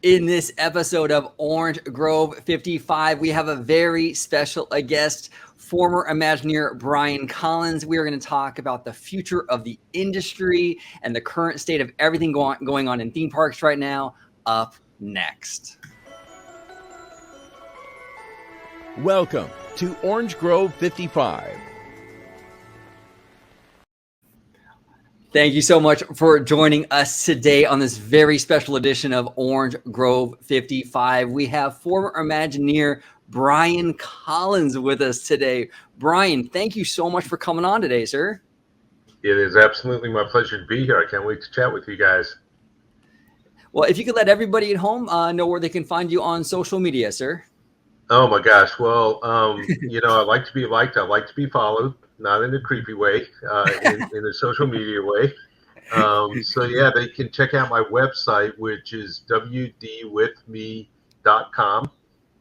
In this episode of Orange Grove 55, we have a very special guest, former Imagineer Brian Collins. We are going to talk about the future of the industry and the current state of everything going on in theme parks right now. Up next. Welcome to Orange Grove 55. Thank you so much for joining us today on this very special edition of Orange Grove 55. We have former Imagineer Brian Collins with us today. Brian, thank you so much for coming on today, sir. It is absolutely my pleasure to be here. I can't wait to chat with you guys. Well, if you could let everybody at home know where they can find you on social media, sir. Oh my gosh. Well, I like to be liked. I like to be followed, not in a creepy way, in a social media way. So yeah, they can check out my website, which is wdwithme.com,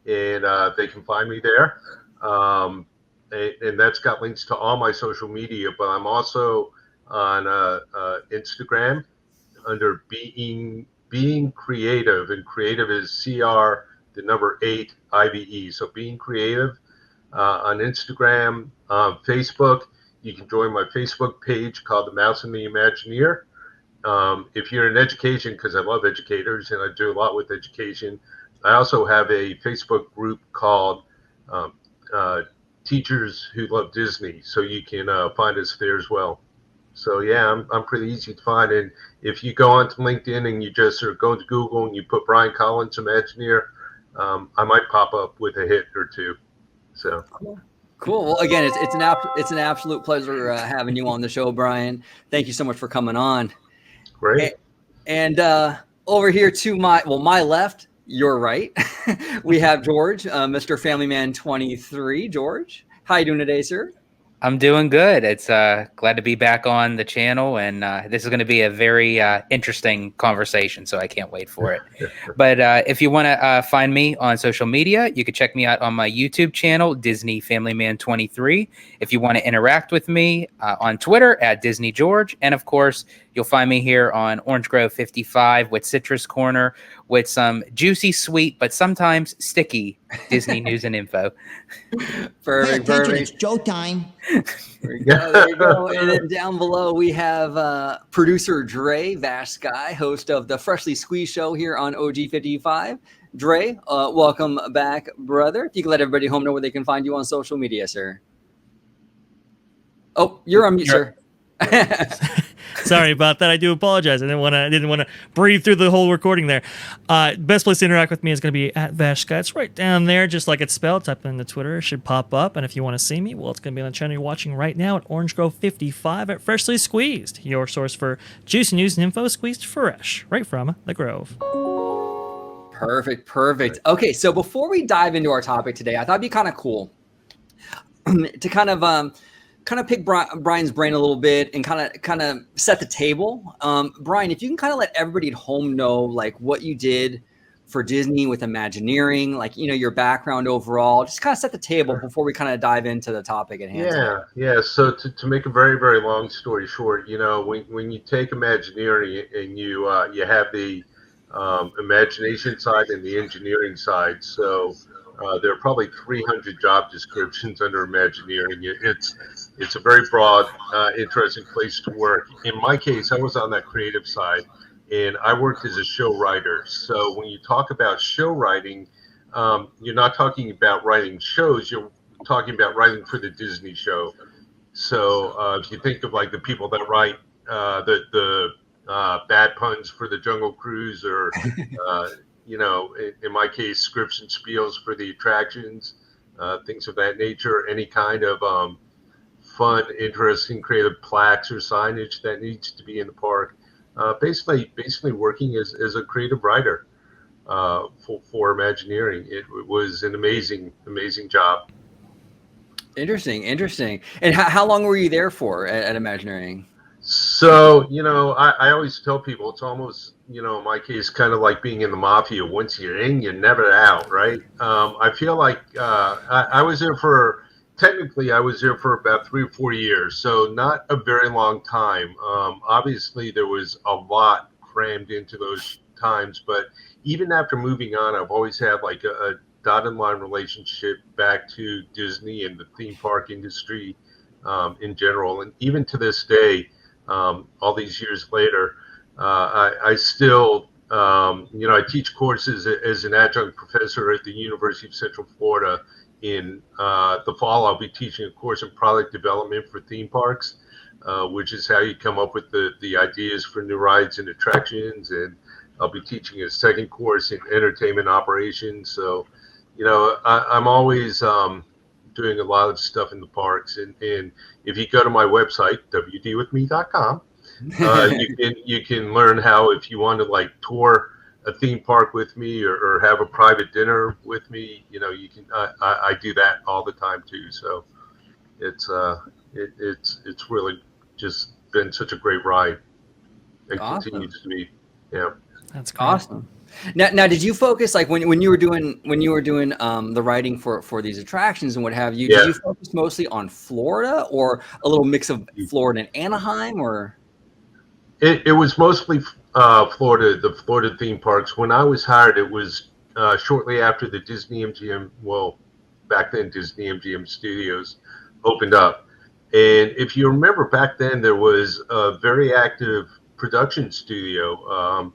and they can find me there. And that's got links to all my social media, but I'm also on Instagram under being creative, and creative is CR the number 8 IVE. So being creative on Instagram, Facebook. You can join my Facebook page called The Mouse and the Imagineer. If you're in education, because I love educators and I do a lot with education, I also have a Facebook group called Teachers Who Love Disney. So you can find us there as well. So yeah, I'm pretty easy to find. And if you go onto LinkedIn and you just go to Google and you put Brian Collins Imagineer, I might pop up with a hit or two. So cool. Well, again, it's an absolute pleasure having you on the show, Brian. Thank you so much for coming on. Great. And over here to my left, your right, we have George, Mr. Family Man 23. George, how you doing today, sir? I'm doing good. It's glad to be back on the channel, and this is going to be a very interesting conversation, so I can't wait for it. But if you want to find me on social media, you can check me out on my YouTube channel, Disney Family Man 23. If you want to interact with me on Twitter at Disney George, and of course, you'll find me here on Orange Grove 55 with Citrus Corner with some juicy, sweet, but sometimes sticky Disney news and info. Perfect. It's Joe time. There you go. And then down below, we have producer Dre Vashkai, host of the Freshly Squeezed show here on OG55. Dre, welcome back, brother. If you can let everybody home know where they can find you on social media, sir. Oh, you're on mute, sir. Sorry about that. I do apologize. I didn't want to breathe through the whole recording there. Best place to interact with me is going to be at Vashka. It's right down there, just like it's spelled. Type in the Twitter, it should pop up. And if you want to see me, well, it's going to be on the channel you're watching right now at Orange Grove 55 at Freshly Squeezed, your source for juicy news and info squeezed fresh, right from the Grove. Perfect. Okay, so before we dive into our topic today, I thought it'd be kind of cool to kind of pick Brian's brain a little bit and kind of set the table. Brian, if you can kind of let everybody at home know like what you did for Disney with Imagineering, like, your background overall, just kind of set the table before we kind of dive into the topic at hand. Yeah. So to make a very, very long story short, when you take Imagineering and you have the imagination side and the engineering side. So there are probably 300 job descriptions under Imagineering. It's a very broad, interesting place to work. In my case, I was on that creative side, and I worked as a show writer. So when you talk about show writing, you're not talking about writing shows. You're talking about writing for the Disney show. So if you think of like the people that write the bad puns for the Jungle Cruise, or in my case, scripts and spiels for the attractions, things of that nature, any kind of fun, interesting, creative plaques or signage that needs to be in the park. Basically working as a creative writer for Imagineering. It was an amazing job. Interesting. And how long were you there for at Imagineering? So, I always tell people it's almost, in my case, kind of like being in the mafia. Once you're in, you're never out, right? I feel like I was there for about 3 or 4 years, so not a very long time. Obviously, there was a lot crammed into those times, but even after moving on, I've always had like a dotted line relationship back to Disney and the theme park industry in general. And even to this day, all these years later, I still, I teach courses as an adjunct professor at the University of Central Florida. In the fall, I'll be teaching a course in product development for theme parks, which is how you come up with the ideas for new rides and attractions. And I'll be teaching a second course in entertainment operations. So, I'm always doing a lot of stuff in the parks. And if you go to my website, wdwithme.com, you can learn how, if you want to like tour a theme park with me or have a private dinner with me, you can. I do that all the time too. So it's really just been such a great ride, and Awesome. continues to be. Yeah. That's great. Awesome. Now, did you focus like when you were doing the writing for these attractions and what have you? Yeah. Did you focus mostly on Florida, or a little mix of Florida and Anaheim, or? It was mostly Florida, the Florida theme parks. When I was hired, it was shortly after the Disney MGM, well, back then Disney MGM Studios opened up. And if you remember back then, there was a very active production studio.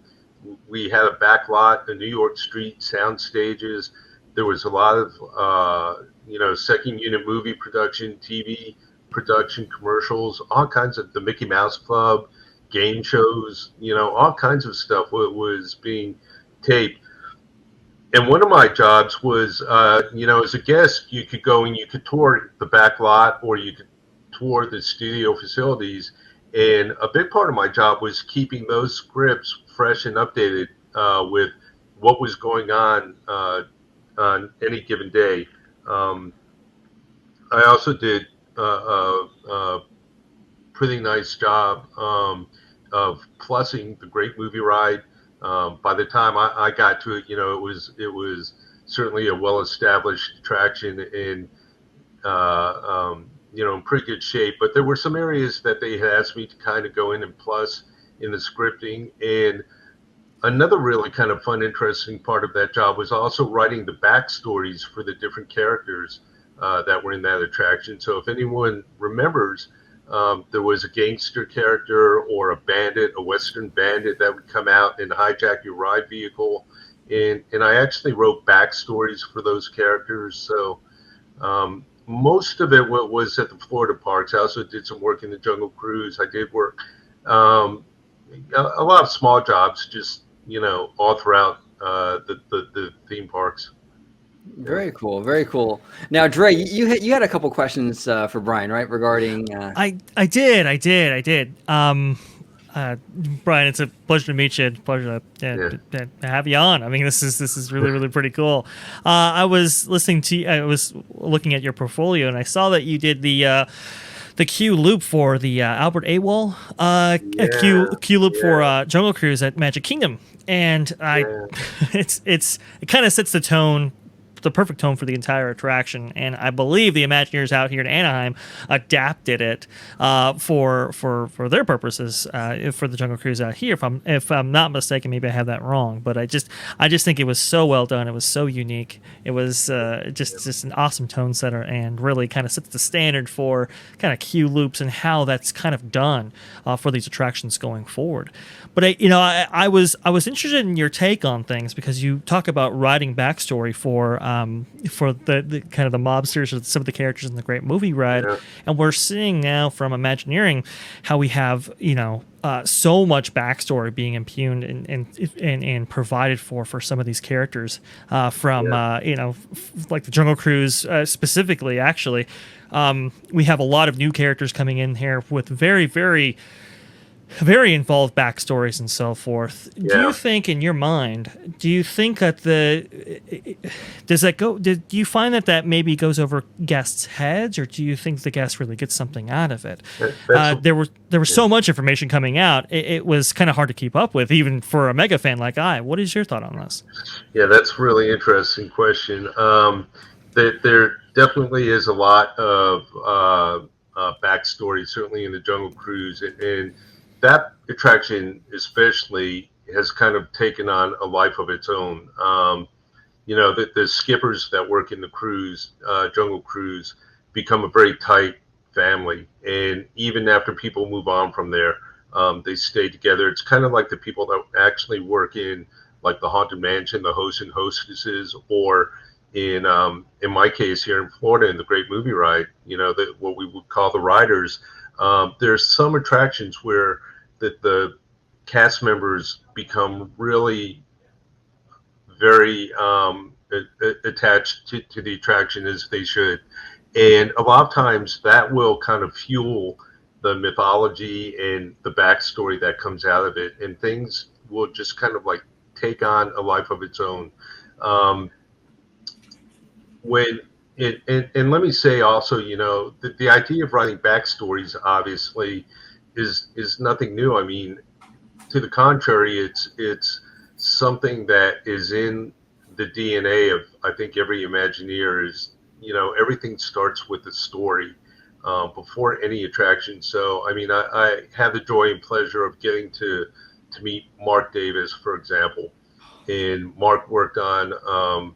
We had a back lot, a New York Street sound stages. There was a lot of, second unit movie production, TV production, commercials, all kinds of the Mickey Mouse Club, game shows, all kinds of stuff was being taped. And one of my jobs was, as a guest, you could go and you could tour the back lot, or you could tour the studio facilities. And a big part of my job was keeping those scripts fresh and updated with what was going on any given day. I also did a pretty nice job of plussing the Great Movie Ride. By the time I got to it, it was certainly a well-established attraction and in pretty good shape. But there were some areas that they had asked me to kind of go in and plus in the scripting. And another really kind of fun, interesting part of that job was also writing the backstories for the different characters that were in that attraction. So if anyone remembers, there was a gangster character or a bandit, a Western bandit that would come out and hijack your ride vehicle. And I actually wrote backstories for those characters. So most of it was at the Florida parks. I also did some work in the Jungle Cruise. I did work a lot of small jobs, just all throughout the theme parks. Very cool, very cool. Now, Dre, you had a couple questions for Brian, right? Regarding I did. Brian, it's a pleasure to meet you. Pleasure to have you on. I mean, this is really pretty cool. I was looking at your portfolio, and I saw that you did the Q loop for the Albert Awol, Q loop for Jungle Cruise at Magic Kingdom, and it kind of sets the tone. The perfect tone for the entire attraction, and I believe the Imagineers out here in Anaheim adapted it for their purposes for the Jungle Cruise out here. If I'm not mistaken, maybe I have that wrong, but I just think it was so well done. It was so unique. It was just an awesome tone setter, and really kind of sets the standard for kind of Q loops and how that's kind of done for these attractions going forward. But I was interested in your take on things, because you talk about writing backstory for the kind of the mobsters or some of the characters in the Great Movie Ride, and we're seeing now from Imagineering how we have so much backstory being impugned and provided for some of these characters from like the Jungle Cruise specifically. Actually, we have a lot of new characters coming in here with very involved backstories and so forth. Do you think, in your mind, do you think that do you find that maybe goes over guests' heads, or do you think the guest really gets something out of it? There was so much information coming out, it was kind of hard to keep up with, even for a mega fan like I. What is your thought on this? Yeah, that's a really interesting question. There definitely is a lot of backstory, certainly in the Jungle Cruise, and that attraction especially has kind of taken on a life of its own. The skippers that work in the cruise, Jungle Cruise, become a very tight family. And even after people move on from there, they stay together. It's kind of like the people that actually work in like the Haunted Mansion, the hosts and hostesses, or in my case here in Florida in the Great Movie Ride, what we would call the riders. There's some attractions where the cast members become really very attached to the attraction as they should. And a lot of times that will kind of fuel the mythology and the backstory that comes out of it. And things will just kind of like take on a life of its own. When and let me say also, the idea of writing backstories obviously is nothing new. I mean, to the contrary, it's something that is in the DNA of, I think, every Imagineer. Is everything starts with the story before any attraction. So I mean, I had the joy and pleasure of getting to meet Mark Davis, for example, and Mark worked on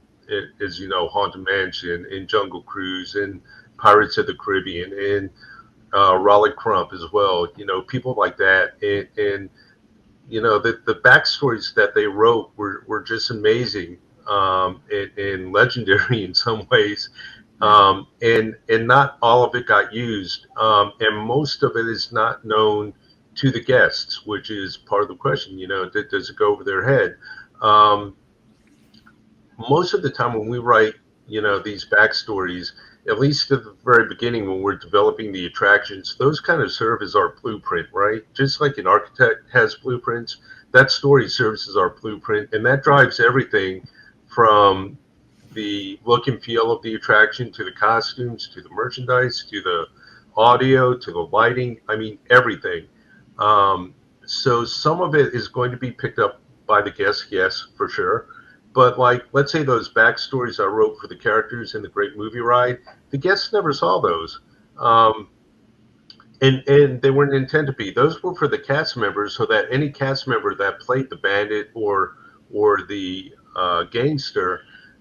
as you know, Haunted Mansion and Jungle Cruise and Pirates of the Caribbean and Raleigh Crump as well. People like that, and the backstories that they wrote were just amazing and legendary in some ways. And not all of it got used, and most of it is not known to the guests, which is part of the question. Does it go over their head? Most of the time when we write, these backstories, at least at the very beginning when we're developing the attractions, those kind of serve as our blueprint, right? Just like an architect has blueprints, that story serves as our blueprint, and that drives everything from the look and feel of the attraction to the costumes, to the merchandise, to the audio, to the lighting. I mean, everything. So some of it is going to be picked up by the guests, yes, for sure. But like, let's say those backstories I wrote for the characters in the Great Movie Ride, the guests never saw those. And they weren't intended to be. Those were for the cast members, so that any cast member that played the bandit or the gangster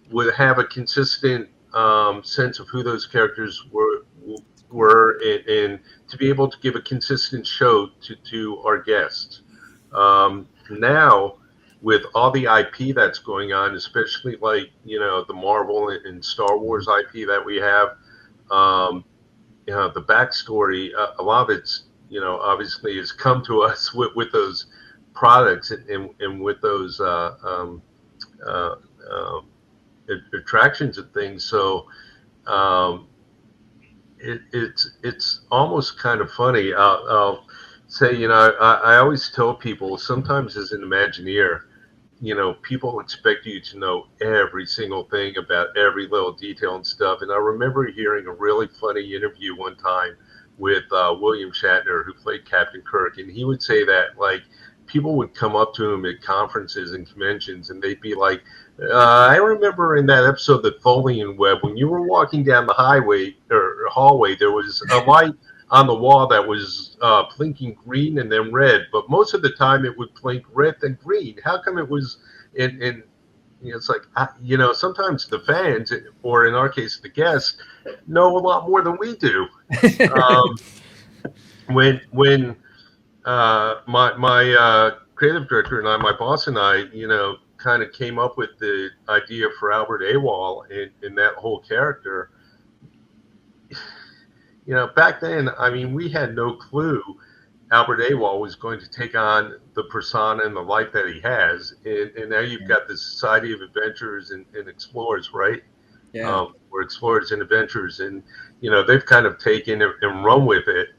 would have a consistent sense of who those characters were, and to be able to give a consistent show to our guests. Now, with all the IP that's going on, especially like the Marvel and Star Wars IP that we have, the backstory, a lot of it's obviously has come to us with those products and with those attractions and things. So it's almost kind of funny. I'll say, I always tell people, sometimes as an Imagineer, people expect you to know every single thing about every little detail and stuff. And I remember hearing a really funny interview one time with William Shatner, who played Captain Kirk, and he would say that like people would come up to him at conferences and conventions, and they'd be like, I remember in that episode, The Tholian Web, when you were walking down the highway or hallway, there was a light on the wall that was blinking green and then red, but most of the time it would blink red and green. How come it was in it's like, sometimes the fans, or in our case the guests, know a lot more than we do. When my creative director and I, my boss and I, kind of came up with the idea for Albert Awol and that whole character. Back then, I mean, we had no clue Albert Awol was going to take on the persona and the life that he has. And now you've got the Society of Adventurers and Explorers, right? Yeah. Or Explorers and Adventurers. And, they've kind of taken it and run with it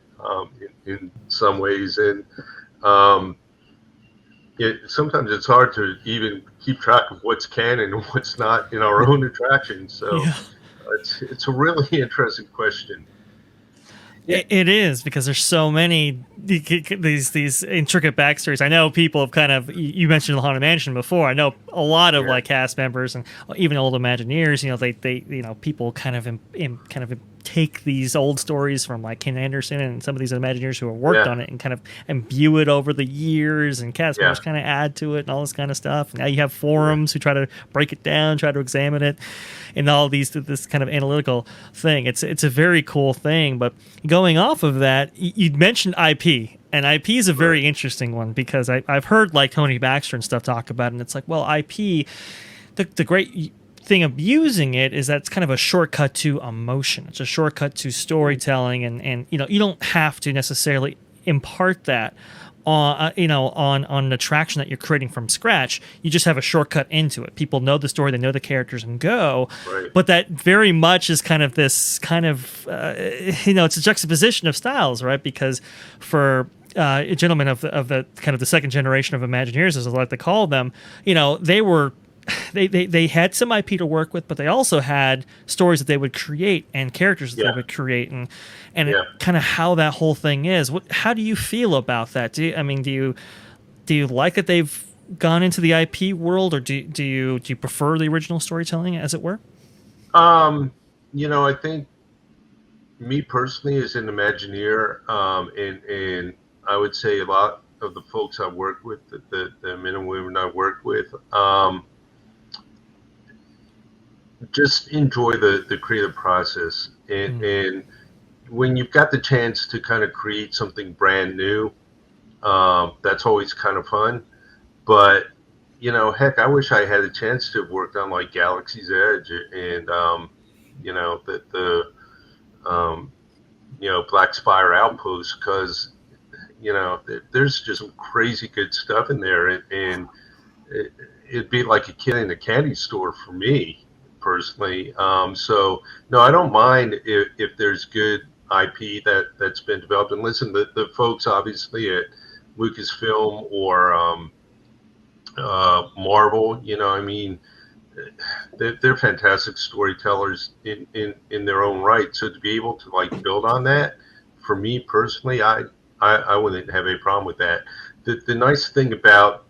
in some ways. And sometimes it's hard to even keep track of what's canon and what's not in our own attractions. So it's a really interesting question. It is, because there's so many these intricate backstories. I know people have kind of, you mentioned the Haunted Mansion before. I know a lot of like cast members and even old Imagineers. They people kind of take these old stories from like Ken Anderson and some of these Imagineers who have worked on it and kind of imbue it over the years, and cast members kind of add to it and all this kind of stuff. Now you have forums who try to break it down, try to examine it, and all this kind of analytical thing. It's a very cool thing. But going off of that, you mentioned IP. And IP is a very interesting one, because I've heard like Tony Baxter and stuff talk about it, and it's like, well, IP, the great thing of using it is that it's kind of a shortcut to emotion. It's a shortcut to storytelling, and you don't have to necessarily impart that on on an attraction that you're creating from scratch. You just have a shortcut into it. People know the story, they know the characters, and go. Right. But that very much is kind of this kind of it's a juxtaposition of styles, right? Because for a gentleman of the kind of the second generation of Imagineers, as I like to call them, they were. They had some IP to work with, but they also had stories that they would create and characters that they would create, and kind of how that whole thing is. How do you feel about that? Do you like that they've gone into the IP world, or do you prefer the original storytelling, as it were? I think me personally as an Imagineer, and I would say a lot of the folks I work with, the men and women I work with, just enjoy the creative process, and when you've got the chance to kind of create something brand new, that's always kind of fun. But heck, I wish I had a chance to have worked on like Galaxy's Edge and the Black Spire Outpost, because there's just some crazy good stuff in there, and it'd be like a kid in a candy store for me personally. So no, I don't mind if there's good IP that's been developed. And listen, the folks obviously at Lucasfilm or Marvel, they're fantastic storytellers in their own right. So to be able to like build on that, for me personally, I wouldn't have a problem with that. The nice thing about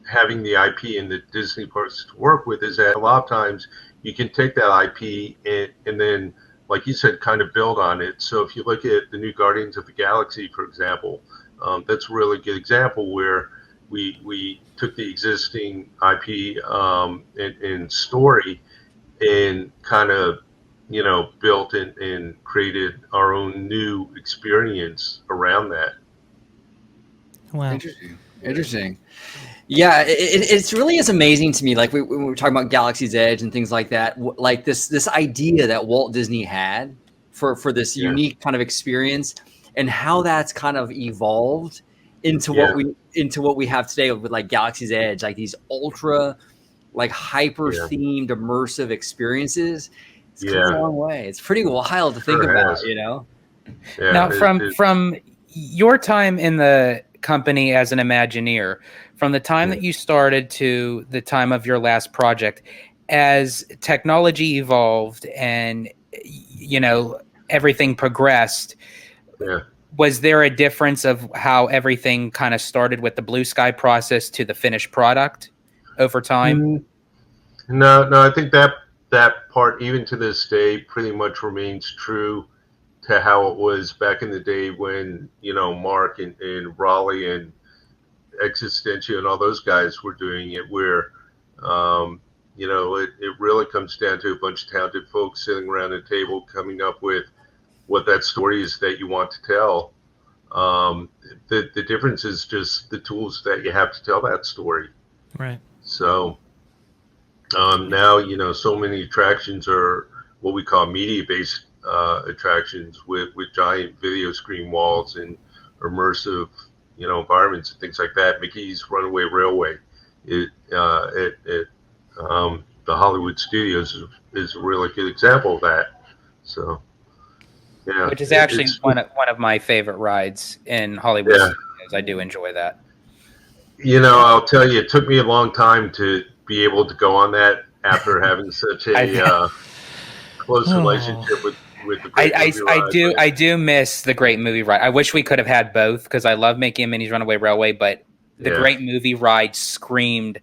having the IP in the Disney parks to work with is that a lot of times you can take that IP and then, like you said, kind of build on it. So if you look at the new Guardians of the Galaxy, for example, that's a really good example where we took the existing IP and story and kind of built and created our own new experience around that. Wow. Interesting. Yeah, it's really is amazing to me. Like when we were talking about Galaxy's Edge and things like that, like this idea that Walt Disney had for this unique kind of experience, and how that's kind of evolved into what we have today with like Galaxy's Edge, like these ultra, like hyper themed immersive experiences. It's come a long way. It's pretty wild to think about, Yeah, now, from your time in the company as an Imagineer, from the time that you started to the time of your last project, as technology evolved and everything progressed, was there a difference of how everything kind of started with the blue sky process to the finished product over time? No, I think that part, even to this day, pretty much remains true to how it was back in the day when Mark and Raleigh and Existentia and all those guys were doing it, where it really comes down to a bunch of talented folks sitting around a table coming up with what that story is that you want to tell. The difference is just the tools that you have to tell that story. Right. So now so many attractions are what we call media-based attractions with giant video screen walls and immersive environments and things like that. Mickey's Runaway Railway at the Hollywood Studios is a really good example of that. So which is actually one of my favorite rides in Hollywood Studios. I do enjoy that. I'll tell you, it took me a long time to be able to go on that after having such a close relationship with the Great Movie Ride. I do miss the Great Movie Ride. I wish we could have had both, because I love Mickey and Minnie's Runaway Railway, but the Great Movie Ride screamed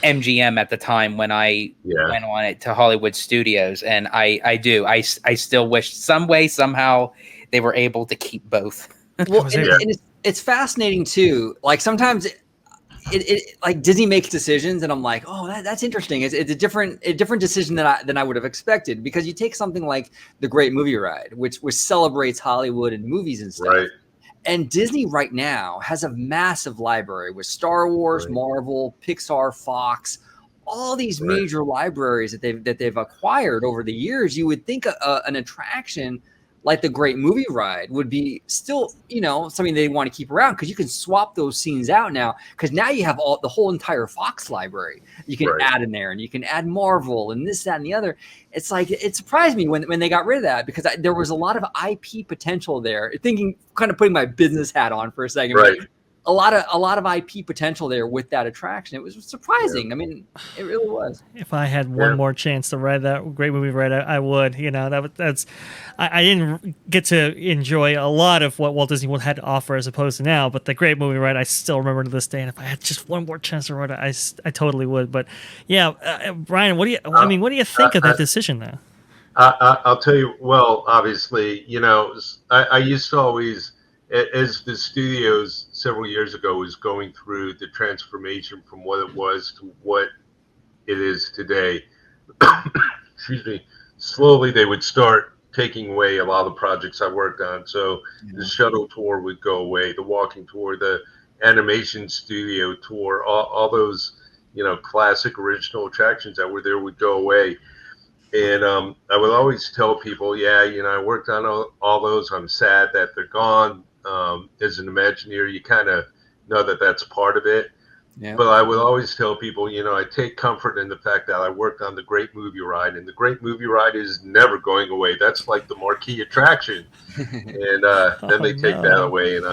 MGM at the time when I Yeah. went on it to Hollywood Studios, and I still wish some way somehow they were able to keep both. Well, was and, able- and it's fascinating too. Like sometimes it like Disney makes decisions, and I'm like, oh, that's interesting. It's a different decision than I would have expected, because you take something like the Great Movie Ride, which celebrates Hollywood and movies and stuff. Right. And Disney right now has a massive library with Star Wars, Right. Marvel, Pixar, Fox, all these Right. major libraries that they've acquired over the years. You would think an attraction like the Great Movie Ride would be still, something they want to keep around, because you can swap those scenes out now, because now you have the whole entire Fox library you can Right. add in there, and you can add Marvel and this, that, and the other. It's like, it surprised me when they got rid of that, because there was a lot of IP potential there. Kind of putting my business hat on for a second, Right. but a lot of IP potential there with that attraction. It was surprising. I mean, it really was. If I had one Yeah. more chance to ride that Great Movie Ride, I would. I didn't get to enjoy a lot of what Walt Disney World had to offer as opposed to now, but the Great Movie Ride I still remember to this day. And if I had just one more chance to ride it, I totally would. But yeah, Brian, what do you think of that decision now? I'll tell you. Well, obviously, I used to always, as the studios several years ago was going through the transformation from what it was to what it is today. Excuse me. Slowly, they would start taking away a lot of the projects I worked on. So the shuttle tour would go away, the walking tour, the animation studio tour, all those, classic original attractions that were there would go away. And I would always tell people, yeah, I worked on all those. I'm sad that they're gone. As an Imagineer, you kind of know that that's part of it. Yeah. But I would always tell people, I take comfort in the fact that I worked on the Great Movie Ride, and the Great Movie Ride is never going away. That's like the marquee attraction. And then they take that away, and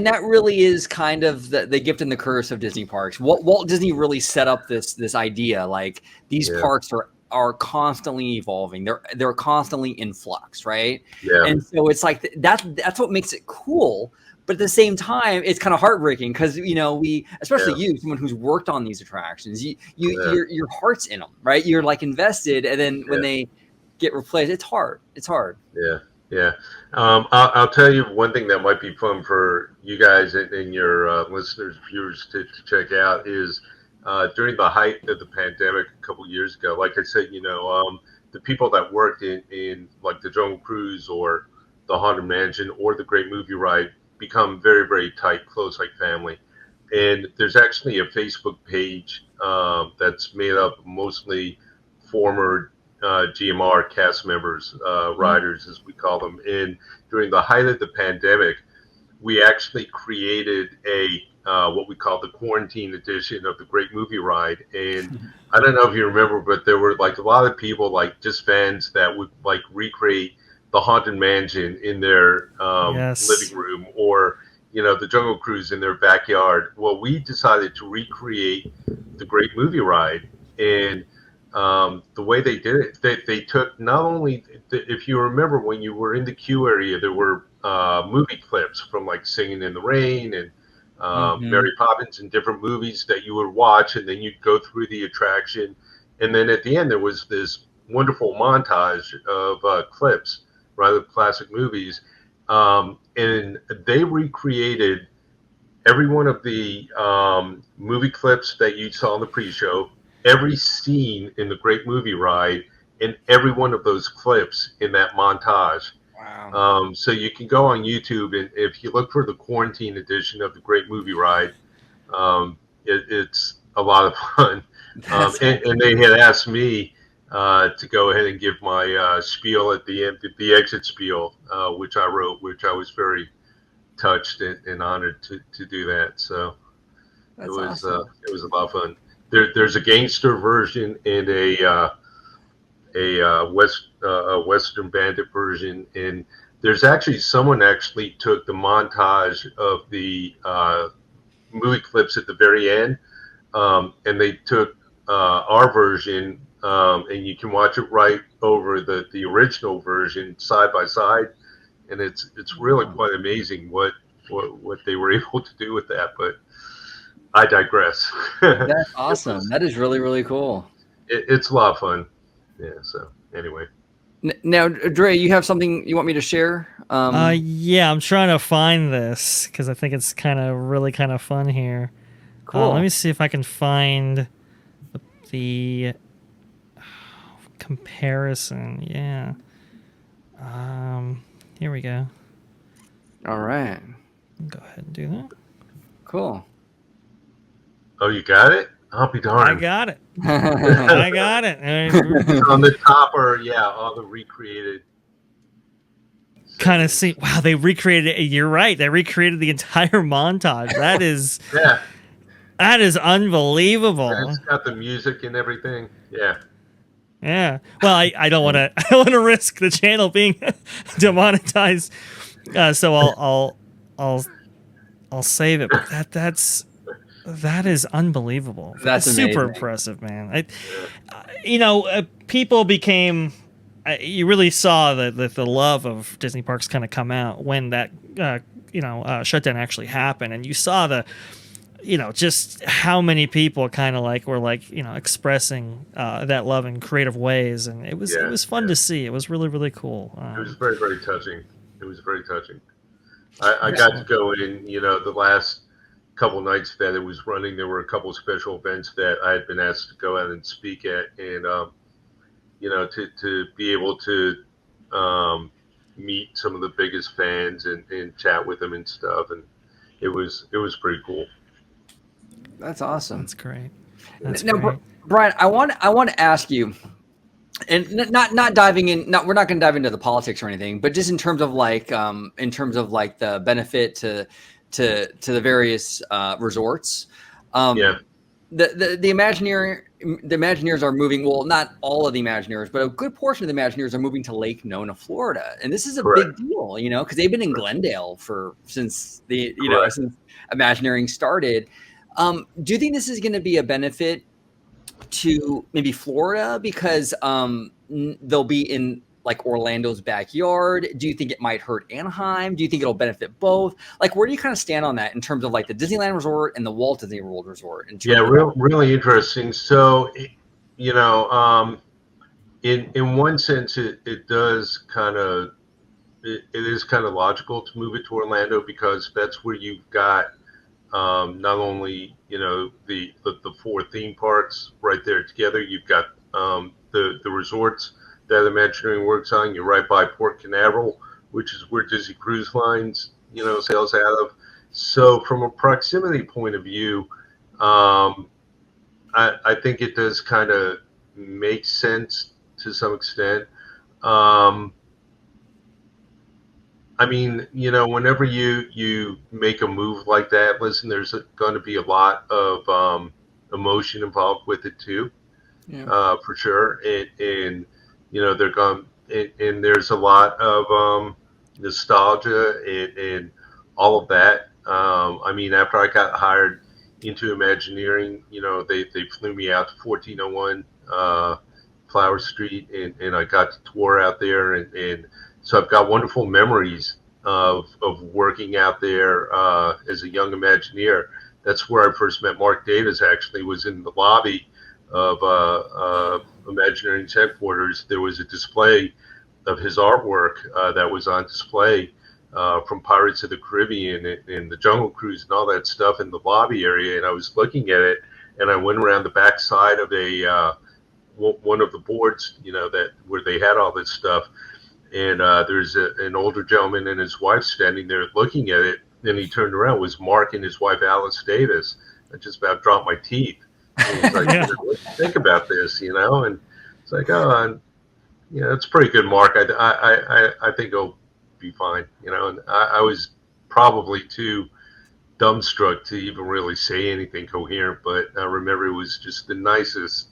that really is kind of the gift and the curse of Disney parks. Walt Disney really set up this idea, like these parks are constantly evolving. They're constantly in flux, right? Yeah. And so it's like that's what makes it cool. But at the same time, it's kind of heartbreaking, because especially you, someone who's worked on these attractions, your heart's in them, right? You're like invested, and then when they get replaced, it's hard. It's hard. Yeah. Yeah. I'll tell you one thing that might be fun for you guys and your listeners, viewers to check out is during the height of the pandemic a couple years ago, like I said, the people that worked in like the Jungle Cruise or the Haunted Mansion or the Great Movie Ride become very, very tight, close, like family. And there's actually a Facebook page that's made up mostly former GMR cast members, riders, as we call them. And during the height of the pandemic, we actually created what we call the quarantine edition of the Great Movie Ride. And I don't know if you remember, but there were like a lot of people, like just fans, that would like recreate the Haunted Mansion in their living room, or the Jungle Cruise in their backyard. Well, we decided to recreate the Great Movie Ride, and the way they did it, they took not only, if you remember when you were in the queue area, there were movie clips from like Singing in the Rain and Mary Poppins and different movies that you would watch, and then you'd go through the attraction, and then at the end there was this wonderful montage of clips, rather classic movies, and they recreated every one of the movie clips that you saw in the pre-show, every scene in the Great Movie Ride, and every one of those clips in that montage. Wow. So you can go on YouTube, and if you look for the quarantine edition of the Great Movie Ride, it's a lot of fun. And they had asked me to go ahead and give my spiel at the end, the exit spiel, which I wrote, which I was very touched and honored to do that. So it was awesome. It was a lot of fun. There's a gangster version and a Western Bandit version, and there's actually someone actually took the montage of the movie clips at the very end, and they took our version, and you can watch it right over the original version side by side, and it's really quite amazing what what they were able to do with that. But I digress. That's awesome. That is really, really cool. It's a lot of fun. Yeah. So anyway. Now, Dre, you have something you want me to share? Yeah, I'm trying to find this because I think it's really kind of fun here. Cool. Let me see if I can find the comparison. Yeah. Here we go. All right. Go ahead and do that. Cool. Oh, you got it? I'll be darned. I got it. I got it. On the top are all the recreated. Kind of see. Wow, they recreated it. You're right. They recreated the entire montage. That is. Yeah. That is unbelievable. And it's got the music and everything. Yeah. Yeah. Well, I don't want to. I don't want to risk the channel being demonetized. So I'll save it. But that is unbelievable. That's super amazing. impressive, man. People became. You really saw the love of Disney parks kind of come out when that shutdown actually happened, and you saw just how many people kind of were expressing that love in creative ways, and it was fun to see. It was really, really cool. It was very, very touching. It was very touching. I got to go in, the last couple nights that it was running, there were a couple of special events that I had been asked to go out and speak at, and to be able to meet some of the biggest fans and chat with them and stuff, and it was pretty cool. That's awesome. That's great. Now, Brian, I want to ask you, and not diving in. We're not going to dive into the politics or anything, but just in terms of the benefit to the various resorts. The Imagineers are moving. Well, not all of the Imagineers, but a good portion of the Imagineers are moving to Lake Nona, Florida, and this is a big deal, because they've been in Glendale since since Imagineering started. Do you think this is going to be a benefit to maybe Florida because they'll be in Orlando's backyard? Do you think it might hurt Anaheim? Do you think it'll benefit both? Where do you kind of stand on that in terms of the Disneyland Resort and the Walt Disney World Resort? Really interesting. So, in one sense, it does it is kind of logical to move it to Orlando because that's where you've got not only the four theme parks right there together. You've got the resorts that Imagineering works on. You're right by Port Canaveral, which is where Disney Cruise Lines sails out of. So from a proximity point of view, I think it does kind of make sense to some extent. Whenever you make a move like that, listen, there's going to be a lot of emotion involved with it too, for sure. And they're going, and there's a lot of nostalgia and all of that. After I got hired into Imagineering, they flew me out to 1401 Flower Street, and I got to tour out there, and so I've got wonderful memories of working out there as a young Imagineer. That's where I first met Mark Davis, actually, was in the lobby of Imagineering's headquarters. There was a display of his artwork that was on display from Pirates of the Caribbean and the Jungle Cruise and all that stuff in the lobby area. And I was looking at it, and I went around the back side of one of the boards, that where they had all this stuff. And there's an older gentleman and his wife standing there looking at it. Then he turned around. It was Mark and his wife, Alice Davis. I just about dropped my teeth. And he's like, what do you think about this, And it's like, it's pretty good, Mark. I think it'll be fine, And I was probably too dumbstruck to even really say anything coherent. But I remember it was just the nicest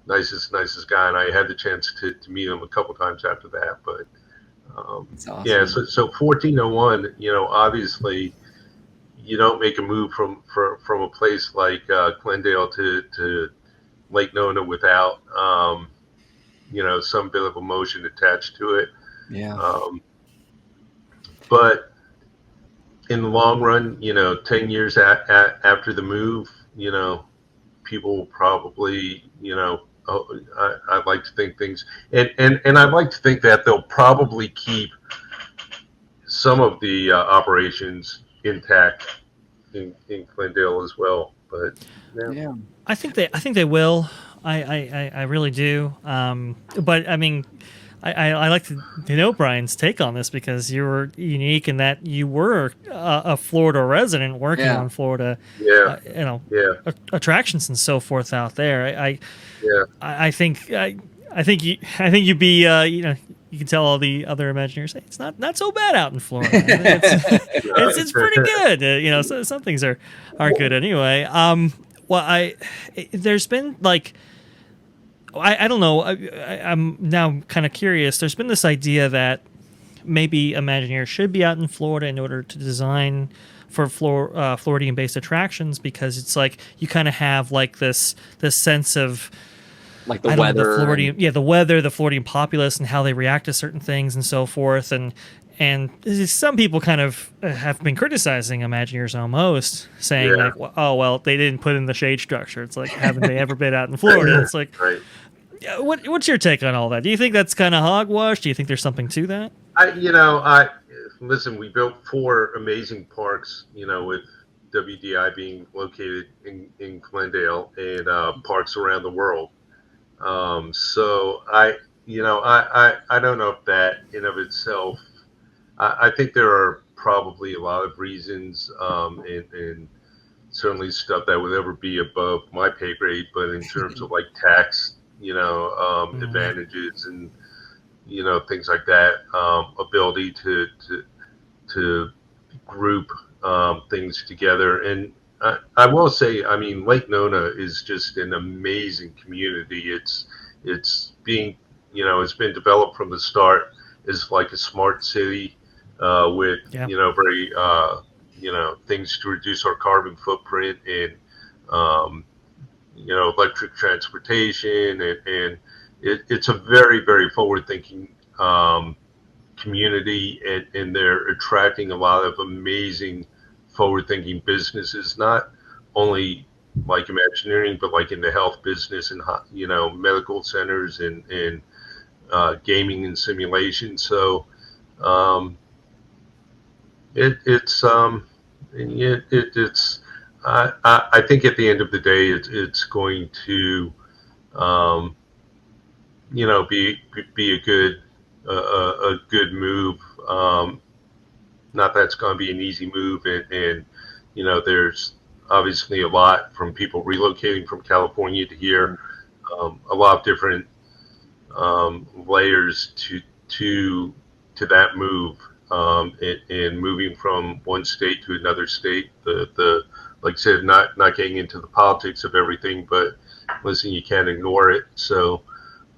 guy, and I had the chance to meet him a couple times after that. But awesome. So 1401, obviously you don't make a move from a place like Glendale to Lake Nona without some bit of emotion attached to it. Yeah. But in the long run, 10 years after the move, people will probably, I'd like to think things, and I'd like to think that they'll probably keep some of the operations intact in Glendale as well. But yeah, Yeah. I think they will. I really do. But I mean, I like to know Brian's take on this because you were unique in that you were a Florida resident working Yeah. on Florida, yeah, yeah, attractions and so forth out there. yeah. I think I think you'd be you can tell all the other Imagineers, hey, it's not so bad out in Florida. It's pretty good. So some things are good anyway. Well, there's been like I don't know. I'm now kind of curious. There's been this idea that maybe Imagineers should be out in Florida in order to design for Floridian-based attractions because it's like you kind of have like this sense of Like the weather. the Floridian, the weather, the Floridian populace, and how they react to certain things and so forth. And some people kind of have been criticizing Imagineers almost, saying Yeah. like, oh well, they didn't put in the shade structure. It's like, haven't they ever been out in Florida? It's like, Right. what's your take on all that? Do you think that's kind of hogwash? Do you think there's something to that? I listen. We built 4 amazing parks. With WDI being located in Glendale and parks around the world. So I don't know if that in of itself. I think there are probably a lot of reasons, and certainly stuff that would ever be above my pay grade. But in terms of like tax, advantages and things like that, ability to group things together. And I will say, I mean, Lake Nona is just an amazing community. It's being, it's been developed from the start as like a smart city with, very, things to reduce our carbon footprint and, electric transportation. And it's a very, very forward-thinking community, and they're attracting a lot of amazing forward-thinking businesses, not only like Imagineering, but like in the health business and medical centers and gaming and simulation. So it's I think at the end of the day, it's going to be a good move. Not that it's going to be an easy move, and there's obviously a lot from people relocating from California to here, a lot of different layers to that move, and moving from one state to another state. The like I said, not getting into the politics of everything, but listen, you can't ignore it. So,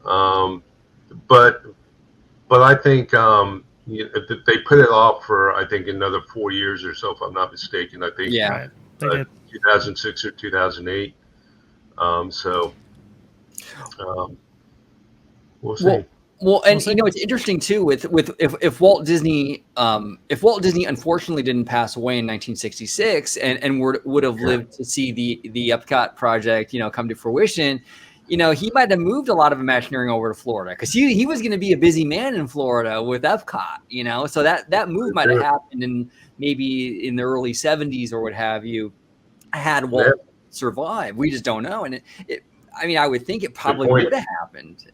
but I think they put it off for I think another 4 years or so, if I'm not mistaken. I think Yeah. Right. They did. 2006 or 2008. So we'll see. Well, and We'll see. it's interesting too with if Walt Disney unfortunately didn't pass away in 1966 and would have lived to see the Epcot project come to fruition, he might have moved a lot of Imagineering over to Florida because he was going to be a busy man in Florida with Epcot, so that move might have happened in maybe in the early 70s or what have you, had Walt survived. We just don't know, and I would think it probably would have happened.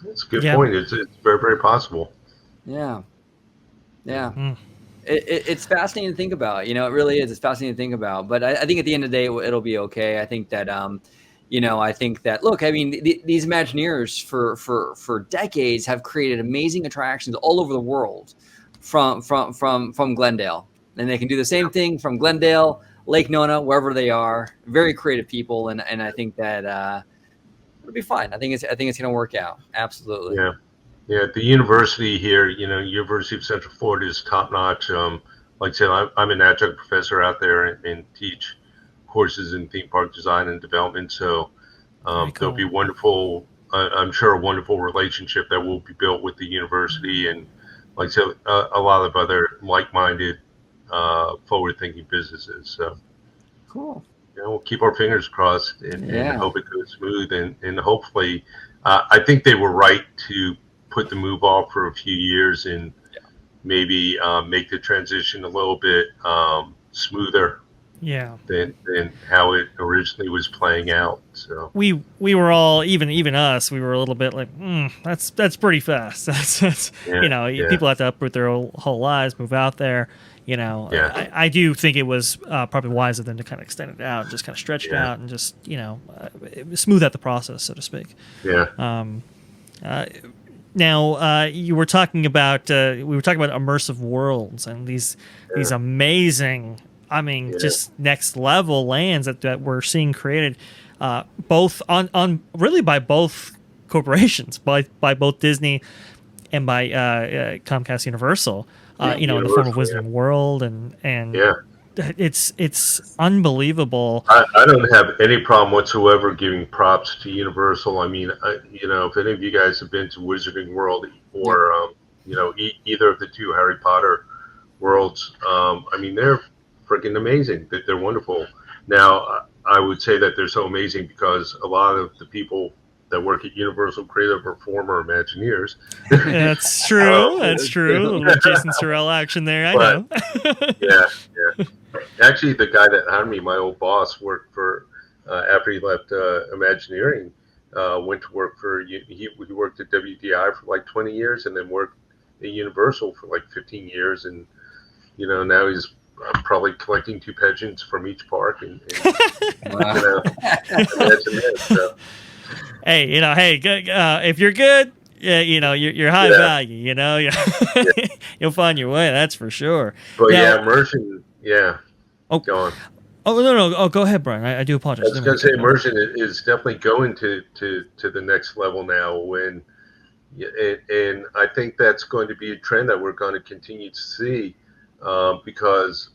That's a good point. It's very, very possible. Yeah. It's fascinating to think about. It really is. It's fascinating to think about. But I think at the end of the day, it'll be okay. I think that I think that look. I mean, these Imagineers for decades have created amazing attractions all over the world from Glendale, and they can do the same thing from Glendale, Lake Nona, wherever they are. Very creative people, and I think that. It'll be fine. I think it's going to work out. Absolutely. Yeah. The university here, University of Central Florida is top notch. Like I said, I'm an adjunct professor out there and teach courses in theme park design and development. So Cool. there'll be wonderful. I'm sure a wonderful relationship that will be built with the university, and like I said, a lot of other like-minded forward-thinking businesses. So, Cool. we'll keep our fingers crossed and Yeah. hope it goes smooth. And hopefully, I think they were right to put the move off for a few years and maybe make the transition a little bit smoother Yeah. than how it originally was playing out. So We were all, even us, we were a little bit like, that's pretty fast. That's yeah. people have to uproot their whole lives, move out there. Yeah. I do think it was probably wiser than to kind of extend it out, just kind of stretch it Yeah. out, and just smooth out the process, so to speak. Yeah. Now, you were talking about we were talking about immersive worlds and these amazing, just next level lands that we're seeing created, both on really by both corporations, by both Disney and by Comcast Universal. In the form of Wizarding World and it's unbelievable. I don't have any problem whatsoever giving props to Universal. I mean, if any of you guys have been to Wizarding World or either of the two Harry Potter worlds, they're freaking amazing. They're wonderful. Now, I would say that they're so amazing because a lot of the people that work at Universal Creative are former Imagineers. That's true. That's true. A little Jason Sorrell action there. I know. Yeah. Actually, the guy that hired me, my old boss, worked for after he left Imagineering, went to work for he worked at WDI for like 20 years, and then worked at Universal for like 15 years, and now he's probably collecting 2 pigeons from each park, and imagine that. So. Hey, if you're good, you're high value. You'll find your way. That's for sure. But now, immersion. Yeah. Oh, go on. Oh no! Oh, go ahead, Brian. I do apologize. I was going to say immersion is definitely going to the next level now. And I think that's going to be a trend that we're going to continue to see because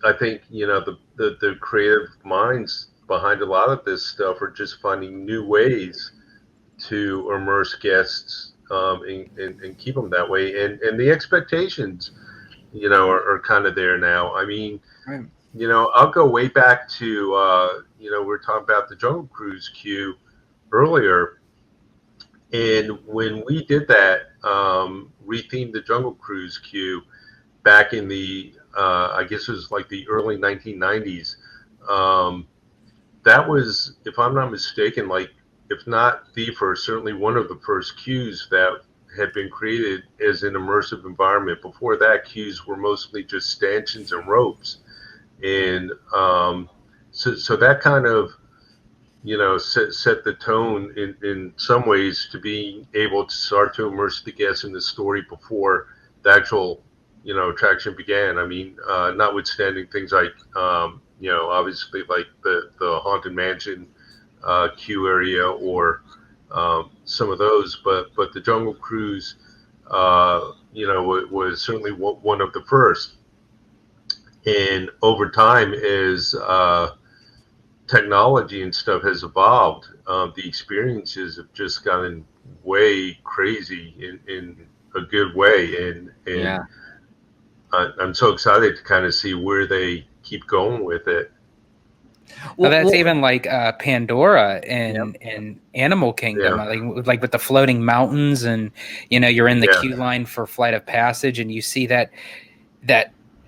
I think the creative minds behind a lot of this stuff are just finding new ways to immerse guests and keep them that way. And the expectations, are kind of there now. I mean, right. I'll go way back to, we were talking about the Jungle Cruise queue earlier. And when we did that, rethemed the Jungle Cruise queue back in the, I guess it was like the early 1990s. That was, if I'm not mistaken, like, if not the first, certainly one of the first queues that had been created as an immersive environment. Before that, queues were mostly just stanchions and ropes. And so that kind of, set the tone in some ways to be able to start to immerse the guests in the story before the actual, attraction began. I mean, notwithstanding things like, obviously like the Haunted Mansion queue area or some of those, but the Jungle Cruise, was certainly one of the first. And over time, as technology and stuff has evolved, the experiences have just gotten way crazy in a good way. And I'm so excited to kind of see where they keep going with it. Well, that's even like Pandora and Animal Kingdom, like with the floating mountains, and you're in the queue line for Flight of Passage, and you see that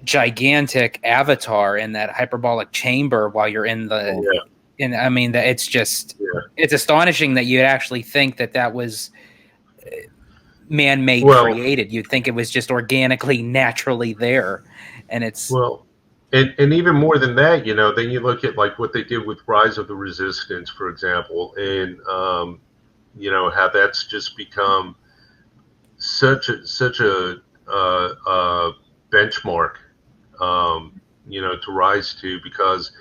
gigantic avatar in that hyperbolic chamber while you're in the. And I mean that it's just it's astonishing that you'd actually think that was man-made, created. You'd think it was just organically, naturally there, and it's And even more than that, then you look at like what they did with Rise of the Resistance, for example, and how that's just become such a benchmark, to rise to, because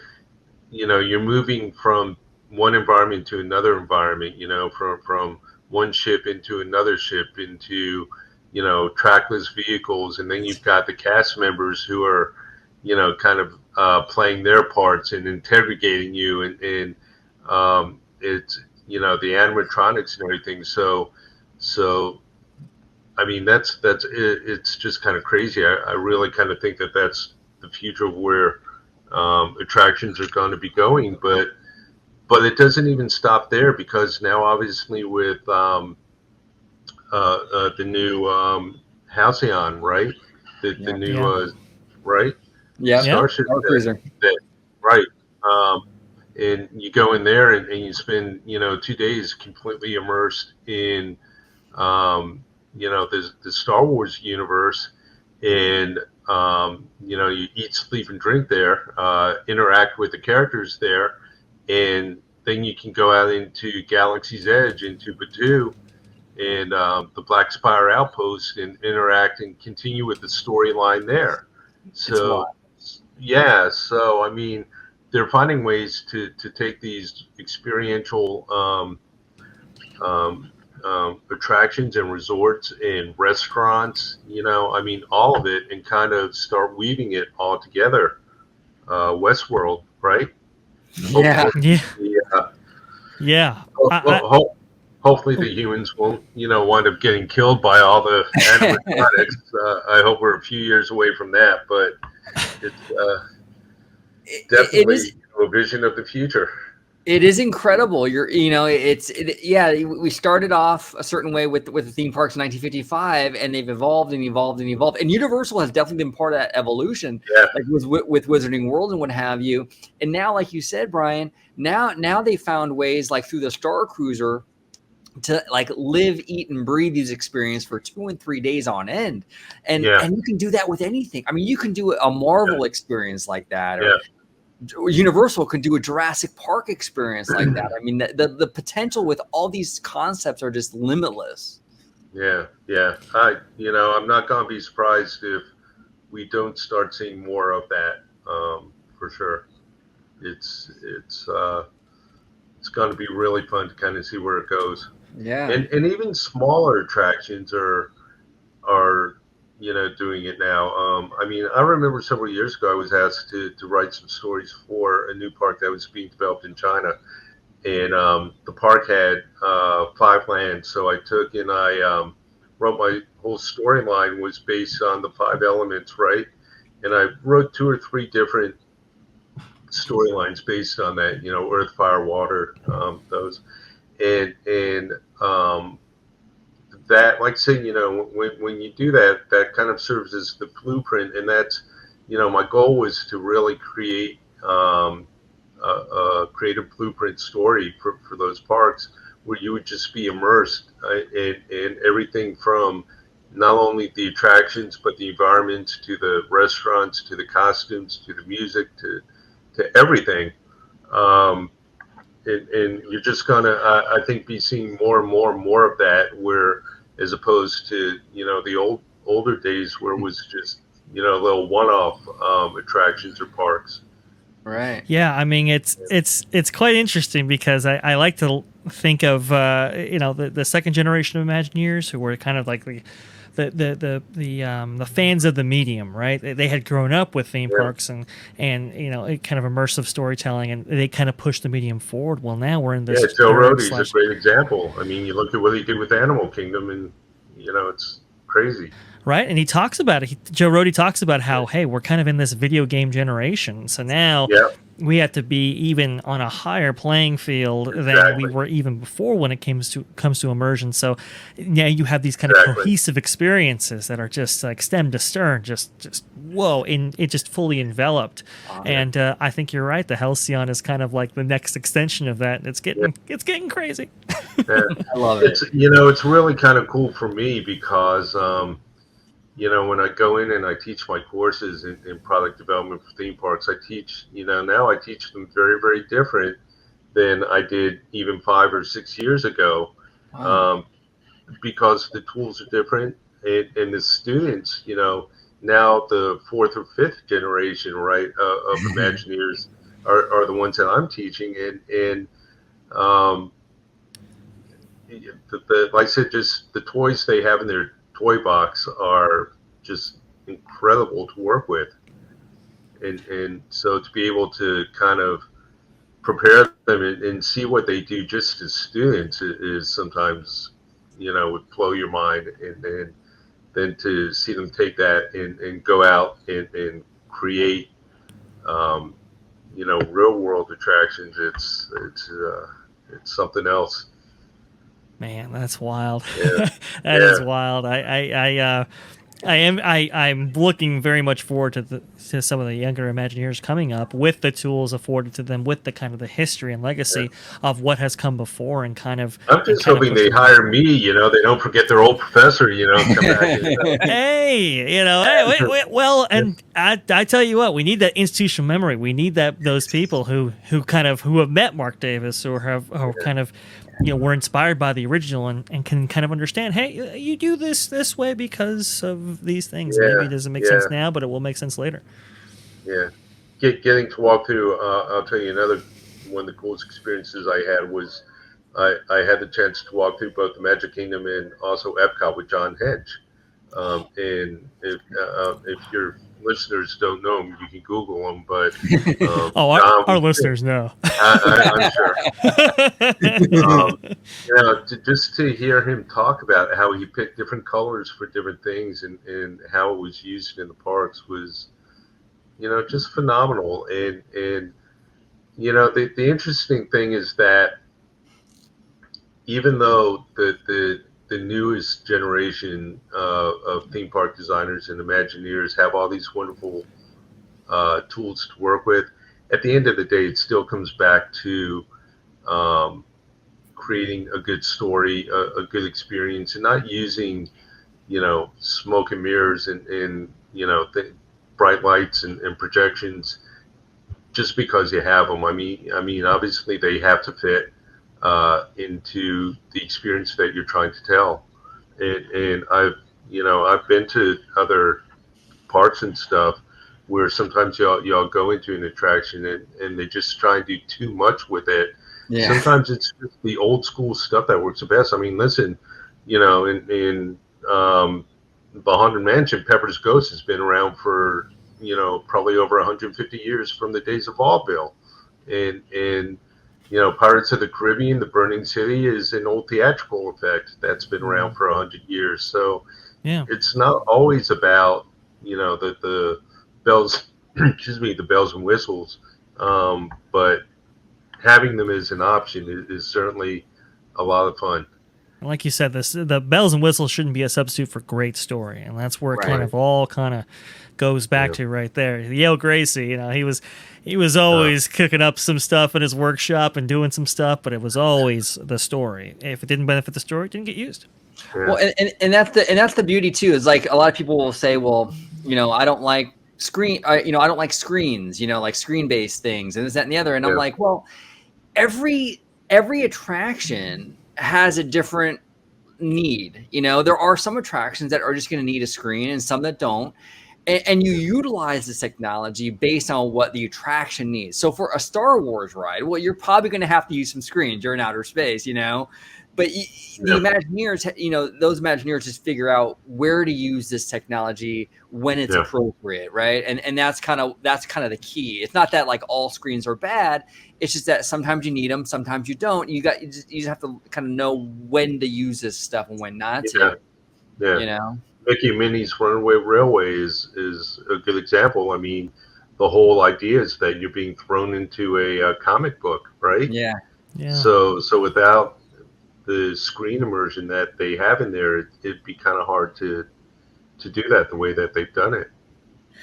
you're moving from one environment to another environment, from one ship into another ship into trackless vehicles, and then you've got the cast members who are kind of playing their parts and interrogating you, and it's the animatronics and everything. So I mean, it's just kind of crazy. I really kind of think that that's the future of where attractions are going to be going. But it doesn't even stop there, because now obviously with the new Halcyon, right? The Yeah. new Yeah. right Yep. Yeah. Starship Star Cruiser. that right. And you go in there and you spend 2 days completely immersed in the Star Wars universe, and you eat, sleep, and drink there, interact with the characters there, and then you can go out into Galaxy's Edge, into Batuu, and the Black Spire Outpost, and interact and continue with the storyline there. It's So, wild. yeah, so I mean, they're finding ways to take these experiential attractions and resorts and restaurants, I mean, all of it, and kind of start weaving it all together. Westworld, right? Yeah. Hopefully, Yeah. Yeah. I hopefully oh, the humans won't, wind up getting killed by all the animatronics. I hope we're a few years away from that, but it's it definitely is. a vision of the future. It is incredible. Yeah. We started off a certain way with the theme parks in 1955, and they've evolved and evolved and evolved. And Universal has definitely been part of that evolution, Yeah, like with Wizarding World and what have you. And now, like you said, Brian, now they found ways, like through the Star Cruiser, to like live, eat, and breathe these experiences for 2 and 3 days on end. And yeah, and you can do that with anything. I mean, you can do a Marvel experience like that, or yeah. Universal can do a Jurassic Park experience like that. I mean, the potential with all these concepts are just limitless. Yeah, yeah. I'm not gonna be surprised if we don't start seeing more of that. For sure. It's it's uh, it's going to be really fun to kind of see where it goes. Yeah. And even smaller attractions are doing it now. I mean, I remember several years ago I was asked to write some stories for a new park that was being developed in China, and the park had 5 lands. So I took and I wrote, my whole storyline was based on the 5 elements, right? And I wrote 2 or 3 different storylines based on that, earth, fire, water, those, and that, like saying, when you do that, that kind of serves as the blueprint, and that's, my goal was to really create a creative blueprint story for those parks, where you would just be immersed in everything from not only the attractions but the environments, to the restaurants, to the costumes, to the music, to everything. Um, and you're just gonna, I think, be seeing more and more and more of that. Where, as opposed to the older days, where it was just little one-off attractions or parks. Right. yeah. I mean, it's quite interesting because I like to think of the second generation of Imagineers, who were kind of like the fans of the medium, right? They had grown up with theme Yeah, parks and kind of immersive storytelling, and they kind of pushed the medium forward. Well, now we're in yeah. this Joe third Rohde's a slash great example. I mean, you look at what he did with Animal Kingdom, and it's crazy. right? And he talks about it. Joe Rohde talks about how, hey, we're kind of in this video game generation, so now Yeah, we have to be even on a higher playing field than we exactly, were even before when it comes to immersion. So yeah, you have these kind of exactly. cohesive experiences that are just like stem to stern, just whoa, and it just fully enveloped. And I think you're right. The Halcyon is kind of like the next extension of that. Yeah, It's getting crazy. yeah. I love it. It's really kind of cool for me, because when I go in and I teach my courses in product development for theme parks, I teach, now I teach them very, very different than I did even 5 or 6 years ago, Wow. um, because the tools are different, and the students, now the fourth or fifth generation, right, of Imagineers are the ones that I'm teaching, and um, like I said, just the toys they have in their toy box are just incredible to work with, and so to be able to kind of prepare them and see what they do just as students is sometimes would blow your mind, and than to see them take that and go out and create, real world attractions. It's something else. Man, that's wild. Yeah, That is yeah, wild. I'm looking very much forward to some of the younger Imagineers coming up with the tools afforded to them, with the kind of the history and legacy of what has come before, and kind of. I'm just hoping they hire me. They don't forget their old professor. Come back. Hey, well, and I tell you what, we need that institutional memory. We need those people who have met Mark Davis or kind of were inspired by the original and can kind of understand. Hey, you do this way because of these things. Yeah, Maybe it doesn't make sense now, but it will make sense later. Yeah, getting to walk through. I'll tell you another one of the coolest experiences I had was I had the chance to walk through both the Magic Kingdom and also Epcot with John Hedge. And if your listeners don't know him, you can Google him. But our listeners know. I'm sure. Just to hear him talk about how he picked different colors for different things and how it was used in the parks was, just phenomenal. And the interesting thing is that even though the newest generation of theme park designers and Imagineers have all these wonderful tools to work with, at the end of the day, it still comes back to creating a good story, a good experience, and not using, smoke and mirrors and bright lights and projections just because you have them. I mean, obviously they have to fit into the experience that you're trying to tell. And I've been to other parks and stuff where sometimes y'all go into an attraction and they just try and do too much with it. Yeah. Sometimes it's just the old school stuff that works the best. I mean, listen, in the Haunted Mansion, Pepper's Ghost has been around for, probably over 150 years from the days of Vaudeville. And Pirates of the Caribbean, The Burning City is an old theatrical effect that's been around for 100 years. So it's not always about, the bells, the bells and whistles. But having them as an option is certainly a lot of fun. Like you said, the bells and whistles shouldn't be a substitute for great story, and that's where it kind of goes back to right there. Yale Gracie, he was always cooking up some stuff in his workshop and doing some stuff, but it was always the story. If it didn't benefit the story, it didn't get used. Yeah. Well, and that's the beauty too. Is like a lot of people will say, well, I don't like I don't like screens, like screen-based things and this, that, and the other. And I'm like, well, every attraction has a different need. There are some attractions that are just going to need a screen and some that don't. And you utilize this technology based on what the attraction needs. So for a Star Wars ride, well, you're probably going to have to use some screens. You're in outer space, But the Imagineers, those Imagineers just figure out where to use this technology when it's appropriate, right? And that's kind of the key. It's not that like all screens are bad. It's just that sometimes you need them, sometimes you don't. You just have to kind of know when to use this stuff and when not to. Yeah. Mickey and Minnie's Runaway Railway is a good example. I mean, the whole idea is that you're being thrown into a comic book, right? Yeah. So without the screen immersion that they have in there, it'd be kind of hard to do that the way that they've done it.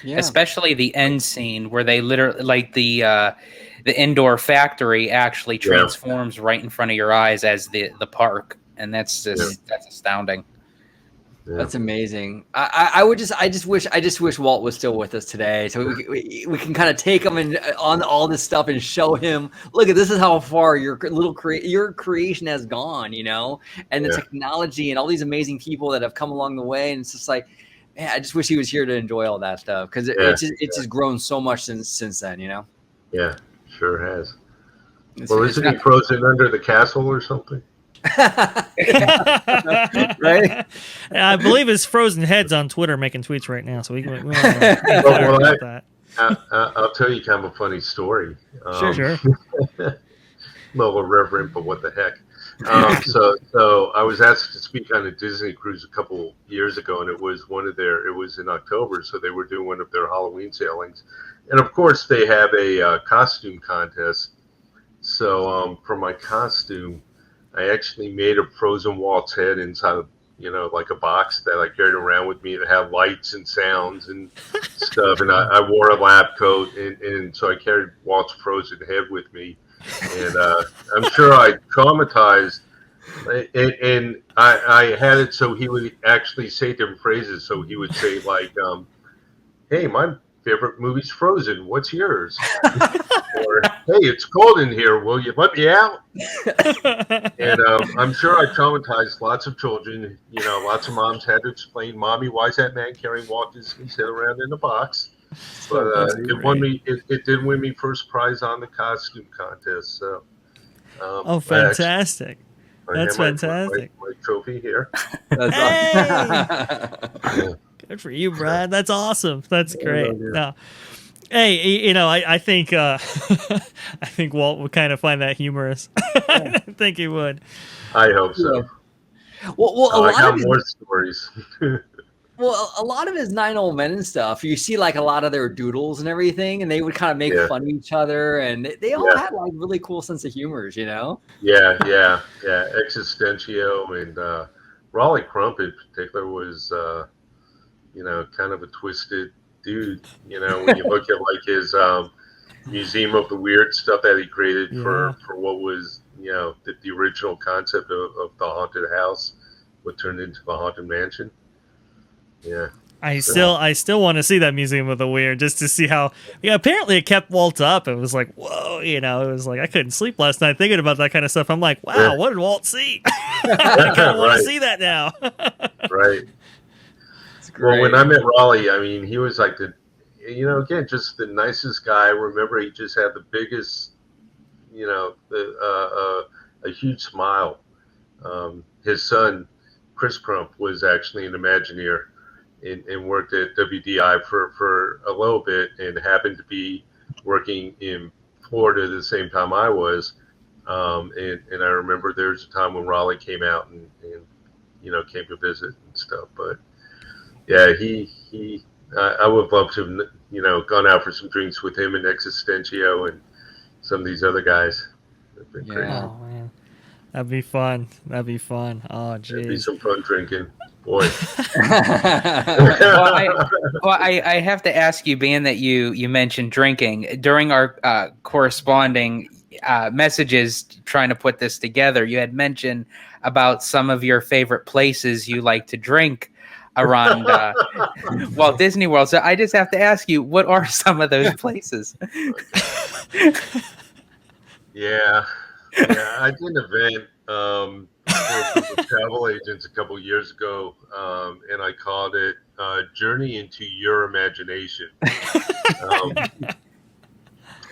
Yeah. Especially the end scene where they literally, like the indoor factory actually transforms right in front of your eyes as the park, and that's astounding. Yeah. That's amazing. I just wish Walt was still with us today, so we can kind of take him on all this stuff and show him. Look, this is how far your creation has gone, and the technology and all these amazing people that have come along the way. And it's just like, man, I just wish he was here to enjoy all that stuff because it's just grown so much since then, Yeah, sure has. Isn't he frozen under the castle or something? Right? I believe his frozen head's on Twitter making tweets right now, so we can that. I'll tell you kind of a funny story. Sure. little irreverent, but what the heck. So I was asked to speak on a Disney cruise a couple years ago, and it was in October, so they were doing one of their Halloween sailings. And of course, they have a costume contest. So for my costume, I actually made a frozen waltz head inside of, like a box that I carried around with me that had lights and sounds and stuff. And I wore a lab coat, and so I carried Walt's frozen head with me. And I'm sure I traumatized. And I had it so he would actually say different phrases. So he would say like, "Hey, my favorite movie's Frozen. What's yours?" Or, "Hey, it's cold in here. Will you let me out?" And I'm sure I traumatized lots of children. Lots of moms had to explain, "Mommy, why is that man carrying Walt Disney's head around in a box?" But it did win me first prize on the costume contest. So, fantastic! That's my fantastic. My trophy here. That's Hey! Good for you, Brad. That's awesome. That's great. No. Hey, I think I think Walt would kind of find that humorous. I think he would. I hope so. Well, I got more stories. Well, a lot of his 9 Old Men and stuff, you see like a lot of their doodles and everything, and they would kind of make fun of each other, and they all had like really cool sense of humors, Yeah. Existentio and Raleigh Crump in particular was, kind of a twisted dude. When you look at like his Museum of the Weird stuff that he created for what was, the original concept of the haunted house, what turned into the haunted mansion. Yeah. I still want to see that Museum of the Weird just to see how. Yeah, apparently it kept Walt up. It was like, whoa, it was like I couldn't sleep last night thinking about that kind of stuff. I'm like, wow, what did Walt see? I kind of want to see that now. Right. Well, when I met Raleigh, I mean, he was like again, just the nicest guy. I remember he just had the biggest, a huge smile. His son, Chris Crump, was actually an Imagineer and worked at WDI for a little bit and happened to be working in Florida at the same time I was. And I remember there was a time when Raleigh came out and came to visit and stuff. But yeah, I would love to have, gone out for some drinks with him and Existentio and some of these other guys. That'd be crazy. Oh, man. That'd be fun. Oh, geez. It'd be some fun drinking. Boy. I have to ask you, being that you mentioned drinking during our corresponding messages trying to put this together, you had mentioned about some of your favorite places you like to drink around Walt Disney World. So I just have to ask you, what are some of those places? Yeah, I did an event for a group of travel agents a couple of years ago, and I called it "Journey into Your Imagination," and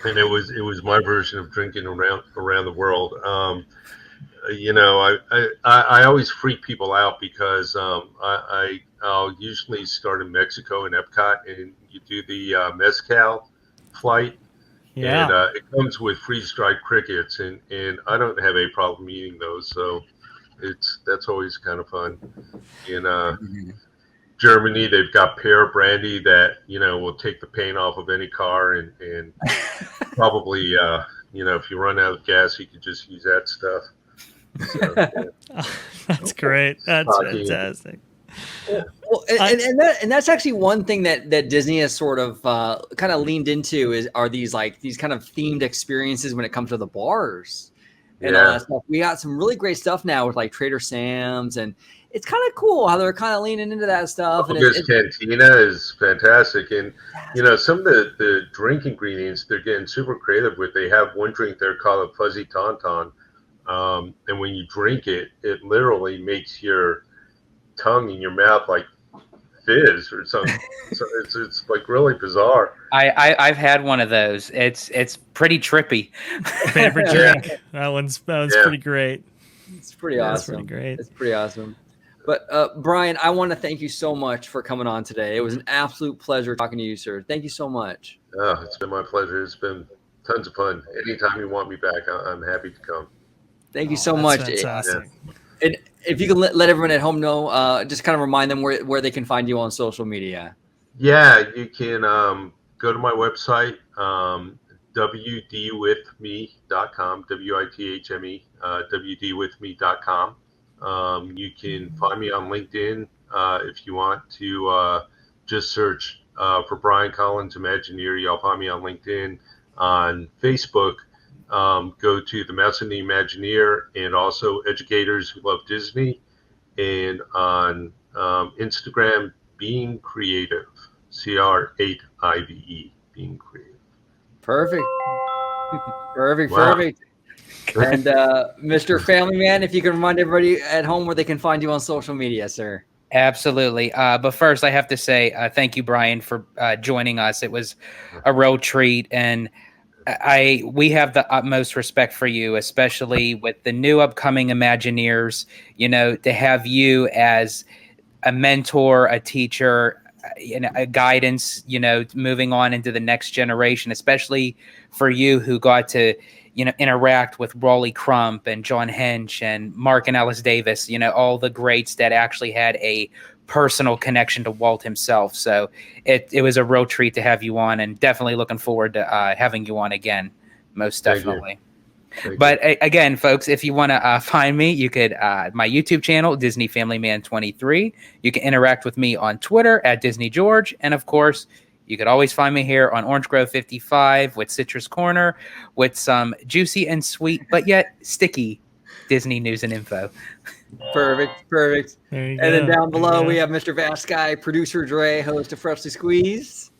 it was my version of drinking around the world. I always freak people out because I'll usually start in Mexico in Epcot, and you do the mezcal flight. Yeah. And it comes with freeze-dried crickets, and I don't have a problem eating those, so that's always kind of fun. In Germany, they've got pear brandy that will take the paint off of any car, and probably if you run out of gas, you could just use that stuff. So, yeah. That's great. That's fantastic. Well, and that's actually one thing that Disney has sort of kind of leaned into are these kind of themed experiences when it comes to the bars and all that stuff. We got some really great stuff now with like Trader Sam's, and it's kind of cool how they're kind of leaning into that stuff. And this cantina is fantastic, and some of the drink ingredients they're getting super creative with. They have one drink there called a fuzzy tauntaun, and when you drink it, it literally makes your tongue in your mouth like fizz or something. So it's like really bizarre. I've had one of those. It's pretty trippy. Favorite drink. That one's pretty great. It's pretty awesome. That's pretty great. It's pretty awesome. But Brian, I want to thank you so much for coming on today. It was an absolute pleasure talking to you, sir. Thank you so much. Oh, it's been my pleasure. It's been a tons of fun. Anytime you want me back, I'm happy to come. Thank you so That's much. fantastic. And if you can let everyone at home know, just kind of remind them where they can find you on social media. Yeah, you can go to my website, wdwithme.com, WITHME, wdwithme.com. You can find me on LinkedIn if you want to just search for Brian Collins Imagineering. You'll find me on LinkedIn. On Facebook, go to the Mouse and the Imagineer, and also Educators Who Love Disney. And on Instagram, Being Creative, CR8IVE, Being Creative. Perfect. Perfect. Wow. Perfect. And Mr. Family Man, if you can remind everybody at home where they can find you on social media, sir. Absolutely. But first, I have to say thank you, Brian, for joining us. It was a real treat, and we have the utmost respect for you, especially with the new upcoming Imagineers. You know, to have you as a mentor, a teacher, a guidance. You know, moving on into the next generation, especially for you who got to interact with Wally Crump and John Hench and Mark and Alice Davis, all the greats that actually had a personal connection to Walt himself. So it was a real treat to have you on, and definitely looking forward to having you on again, most definitely. But again, folks, if you want to find me, you could my YouTube channel, Disney Family Man 23. You can interact with me on Twitter at Disney George, and of course, you could always find me here on Orange Grove 55 with Citrus Corner, with some juicy and sweet, but yet sticky Disney news and info. Perfect. Perfect. There you And then go. down below, There you we go. have Mr. Vasky, producer Dre, host of Freshly Squeezed.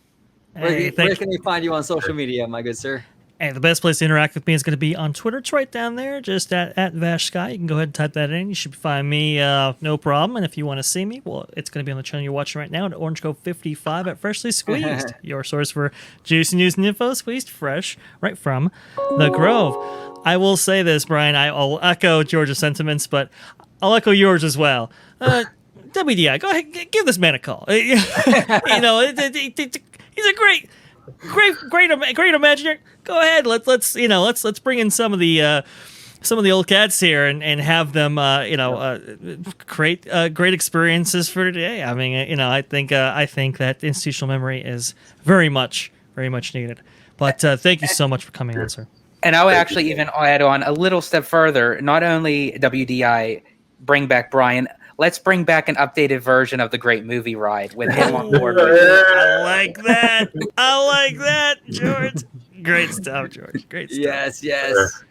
Hey, Where can they find you on social media, my good sir? Hey, the best place to interact with me is going to be on Twitter. It's right down there, just at VashSky. You can go ahead and type that in. You should find me, no problem. And if you want to see me, well, it's going to be on the channel you're watching right now at Orange Grove 55 at Freshly Squeezed, your source for juicy news and info, squeezed fresh right from the Grove. I will say this, Brian. I'll echo George's sentiments, but I'll echo yours as well. WDI, go ahead, give this man a call. He's a great Imagineer. Go ahead. Let's bring in some of the old cats here and have them create great experiences for today. I mean, I think that institutional memory is very much needed. But thank you so much for coming on, sir. And I'll actually even add on a little step further. Not only WDI bring back Brian, let's bring back an updated version of the Great Movie Ride with him on board. I like that, George. Great stuff, George. Great stuff. Yes.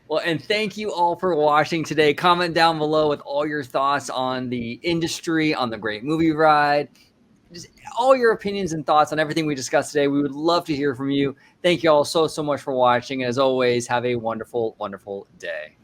Well, and thank you all for watching today. Comment down below with all your thoughts on the industry, on the Great Movie Ride. Just all your opinions and thoughts on everything we discussed today. We would love to hear from you. Thank you all so much for watching. And as always, have a wonderful, wonderful day.